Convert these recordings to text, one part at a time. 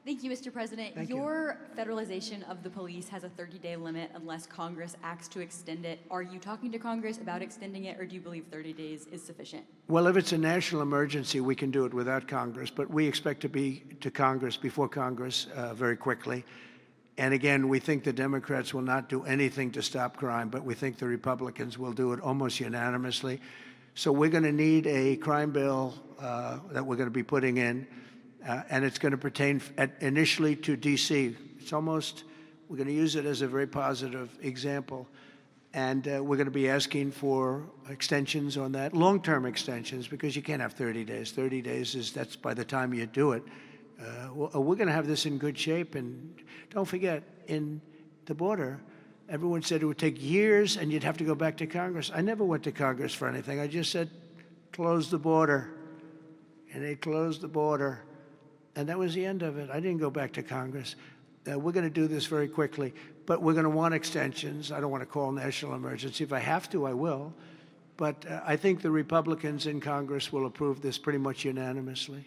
Thank you, Mr. President. Thank Your federalization of the police has a 30-day limit unless Congress acts to extend it. Are you talking to Congress about extending it, or do you believe 30 days is sufficient? Well, if it's a national emergency, we can do it without Congress, but we expect to be to Congress, before Congress, very quickly. And again, we think the Democrats will not do anything to stop crime, but we think the Republicans will do it almost unanimously. So we're going to need a crime bill that we're going to be putting in. And it's going to pertain initially to D.C. We're going to use it as a very positive example. And we're going to be asking for extensions on that, long-term extensions, because you can't have 30 days. 30 days that's by the time you do it. We're going to have this in good shape. And don't forget, in the border, everyone said it would take years and you'd have to go back to Congress. I never went to Congress for anything. I just said, close the border. And they closed the border. And that was the end of it. I didn't go back to Congress. We're going to do this very quickly, but we're going to want extensions. I don't want to call national emergency. If I have to, I will. But I think the Republicans in Congress will approve this pretty much unanimously.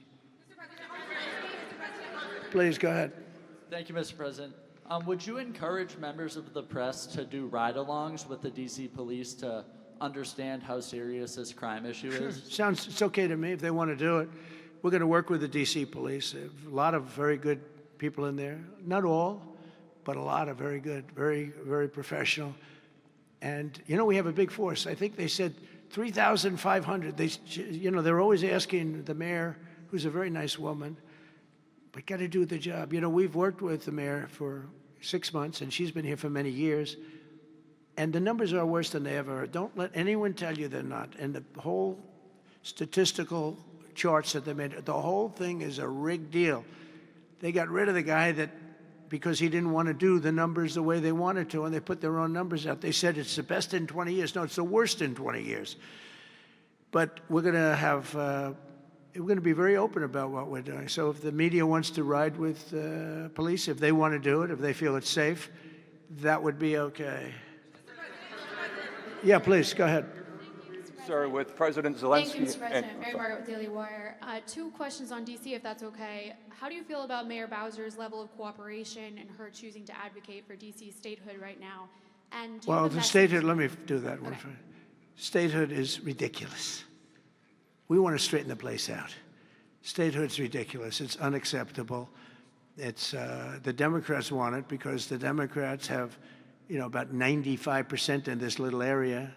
Please, go ahead. Thank you, Mr. President. Would you encourage members of the press to do ride-alongs with the D.C. police to understand how serious this crime issue is? It's okay to me if they want to do it. We're going to work with the D.C. police. A lot of very good people in there. Not all, but a lot of very good, very, very professional. And, we have a big force. I think they said 3,500. They're always asking the mayor, who's a very nice woman, but got to do the job. We've worked with the mayor for 6 months, and she's been here for many years. And the numbers are worse than they ever are. Don't let anyone tell you they're not. And the whole statistical charts that they made, the whole thing is a rigged deal. They got rid of the guy because he didn't want to do the numbers the way they wanted to, and they put their own numbers out. They said it's the best in 20 years. No, it's the worst in 20 years. But we're going to be very open about what we're doing. So if the media wants to ride with police, if they want to do it, if they feel it's safe, that would be okay. Yeah, please, go ahead. Sir, with President Zelensky. Thank you, Mr. President. Mary Margaret with Daily Wire. 2 questions on D.C., if that's okay. How do you feel about Mayor Bowser's level of cooperation and her choosing to advocate for D.C. statehood right now? And well, the statehood, let me do that one first. Statehood is ridiculous. We want to straighten the place out. Statehood's ridiculous. It's unacceptable. It's the Democrats want it because the Democrats have, about 95% in this little area.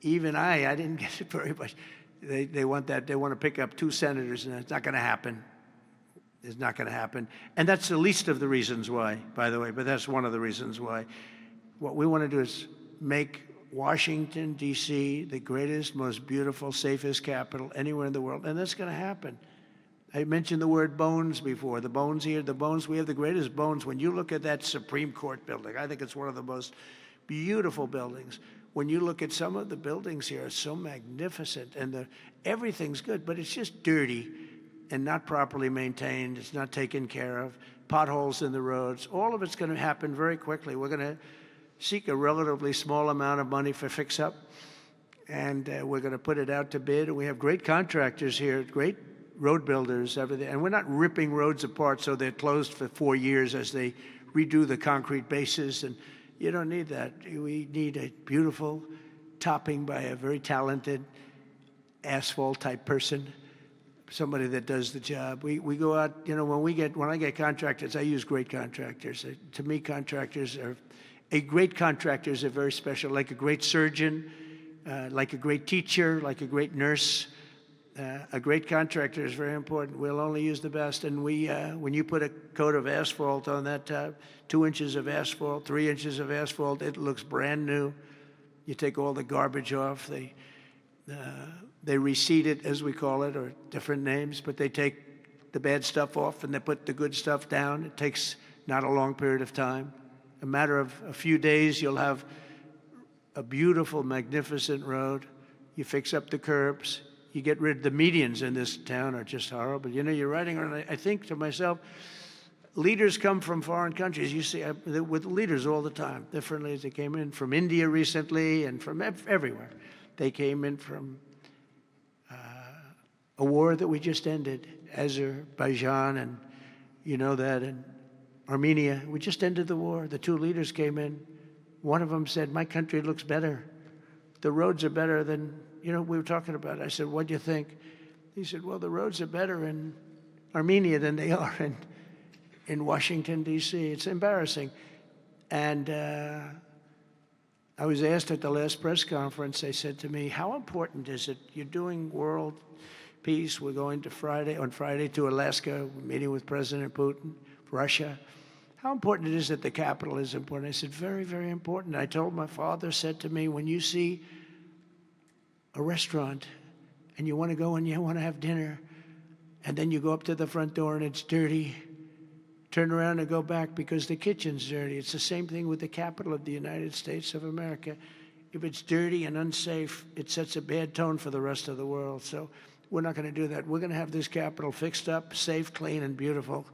Even I didn't get it very much. They want that. They want to pick up 2 senators, and it's not going to happen. It's not going to happen. And that's the least of the reasons why, by the way, but that's one of the reasons why. What we want to do is make Washington, D.C. the greatest, most beautiful, safest capital anywhere in the world, and that's going to happen. I mentioned the word bones before. The bones here, we have the greatest bones. When you look at that Supreme Court building, I think it's one of the most beautiful buildings. When you look at some of the buildings here, it's so magnificent, and everything's good, but it's just dirty and not properly maintained. It's not taken care of. Potholes in the roads. All of it's going to happen very quickly. We're going to seek a relatively small amount of money for fix-up, and we're going to put it out to bid. And we have great contractors here, great road builders, everything. And we're not ripping roads apart so they're closed for 4 years as they redo the concrete bases. And you don't need that. We need a beautiful topping by a very talented asphalt-type person, somebody that does the job. We go out, when I get contractors, I use great contractors. To me, great contractors are very special, like a great surgeon, like a great teacher, like a great nurse. A great contractor is very important. We'll only use the best. And when you put a coat of asphalt on that top, 2 inches of asphalt, 3 inches of asphalt, it looks brand new. You take all the garbage off. They reseed it, as we call it, or different names, but they take the bad stuff off and they put the good stuff down. It takes not a long period of time. A matter of a few days, you'll have a beautiful, magnificent road. You fix up the curbs. You get rid of the medians in this town are just horrible. You're riding around, I think to myself, leaders come from foreign countries. You see, with leaders all the time, differently. They came in from India recently and from everywhere. They came in from a war that we just ended, Azerbaijan, and You know that in Armenia, we just ended the war. The two leaders came in. One of them said, my country looks better. The roads are better than, we were talking about. I said, what do you think? He said, well, the roads are better in Armenia than they are in Washington, D.C. It's embarrassing. And I was asked at the last press conference, they said to me, how important is it? You're doing world peace. We're going to on Friday to Alaska, meeting with President Putin, Russia. How important it is that the capital is important? I said, very, very important. I told my father, said to me, when you see a restaurant and you want to go and you want to have dinner, and then you go up to the front door and it's dirty, turn around and go back because the kitchen's dirty. It's the same thing with the capital of the United States of America. If it's dirty and unsafe, it sets a bad tone for the rest of the world. So we're not going to do that. We're going to have this capital fixed up, safe, clean, and beautiful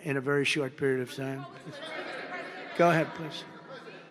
in a very short period of time. Go ahead, please.